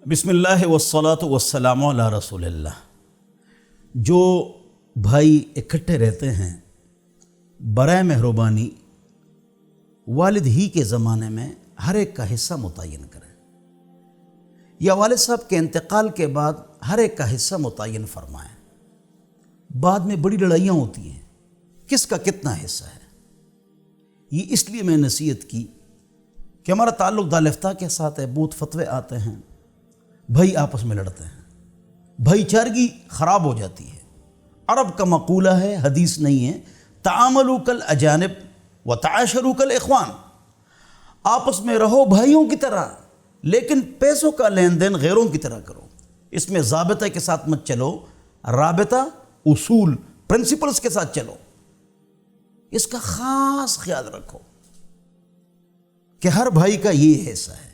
بسم اللہ والصلاۃ والسلام علی رسول اللہ۔ جو بھائی اکٹھے رہتے ہیں برائے مہربانی والد ہی کے زمانے میں ہر ایک کا حصہ متعین کریں، یا والد صاحب کے انتقال کے بعد ہر ایک کا حصہ متعین فرمائیں۔ بعد میں بڑی لڑائیاں ہوتی ہیں کس کا کتنا حصہ ہے۔ یہ اس لیے میں نصیحت کی کہ ہمارا تعلق دالفتہ کے ساتھ ہے، بہت فتوے آتے ہیں، بھائی آپس میں لڑتے ہیں، بھائی چارگی خراب ہو جاتی ہے۔ عرب کا مقولہ ہے، حدیث نہیں ہے، تعاملوا کالاجانب وتعاشروا کالاخوان۔ آپس میں رہو بھائیوں کی طرح، لیکن پیسوں کا لین دین غیروں کی طرح کرو۔ اس میں ضابطہ کے ساتھ مت چلو، رابطہ، اصول، پرنسپلز کے ساتھ چلو۔ اس کا خاص خیال رکھو کہ ہر بھائی کا یہ حصہ ہے،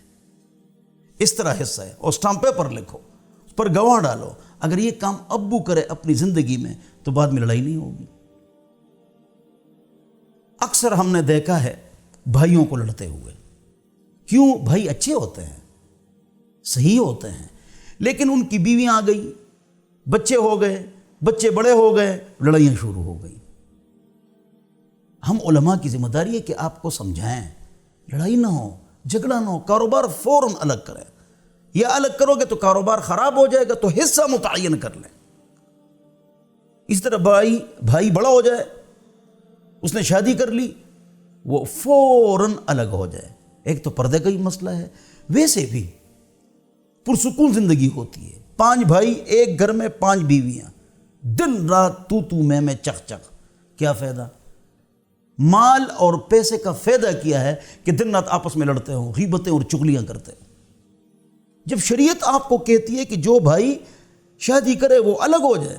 اس طرح حصہ ہے، اور اسٹامپ پیپر لکھو، اس پر گواہ ڈالو۔ اگر یہ کام ابو کرے اپنی زندگی میں تو بعد میں لڑائی نہیں ہوگی۔ اکثر ہم نے دیکھا ہے بھائیوں کو لڑتے ہوئے۔ کیوں؟ بھائی اچھے ہوتے ہیں، صحیح ہوتے ہیں، لیکن ان کی بیویاں آ گئی، بچے ہو گئے، بچے بڑے ہو گئے، لڑائیاں شروع ہو گئی۔ ہم علماء کی ذمہ داری ہے کہ آپ کو سمجھائیں، لڑائی نہ ہو، جھگڑا نہ ہو، کاروبار فوراً الگ کریں۔ یا الگ کرو گے تو کاروبار خراب ہو جائے گا، تو حصہ متعین کر لیں۔ اس طرح بھائی بڑا ہو جائے، اس نے شادی کر لی، وہ فوراً الگ ہو جائے۔ ایک تو پردے کا ہی مسئلہ ہے، ویسے بھی پرسکون زندگی ہوتی ہے۔ 5 بھائی ایک گھر میں 5 بیویاں، دن رات تو میں چخ چخ، کیا فائدہ؟ مال اور پیسے کا فائدہ کیا ہے کہ دن رات آپس میں لڑتے ہوں، غیبتیں اور چغلیاں کرتے ہوں۔ جب شریعت آپ کو کہتی ہے کہ جو بھائی شادی کرے وہ الگ ہو جائے،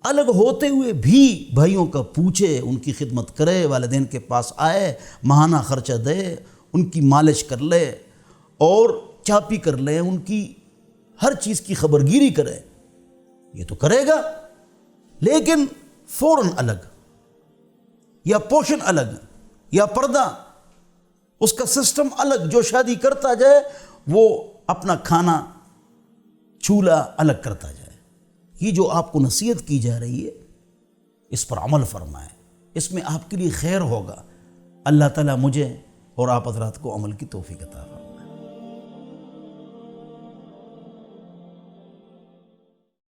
الگ ہوتے ہوئے بھی بھائیوں کا پوچھے، ان کی خدمت کرے، والدین کے پاس آئے، ماہانہ خرچہ دے، ان کی مالش کر لے اور چاپی کر لے، ان کی ہر چیز کی خبرگیری کرے، یہ تو کرے گا، لیکن فوراً الگ، یا پوشن الگ، یا پردہ، اس کا سسٹم الگ۔ جو شادی کرتا جائے وہ اپنا کھانا چولہا الگ کرتا جائے۔ یہ جو آپ کو نصیحت کی جا رہی ہے، اس پر عمل فرمائیں، اس میں آپ کے لیے خیر ہوگا۔ اللہ تعالیٰ مجھے اور آپ حضرات کو عمل کی توفیق عطا فرمائے۔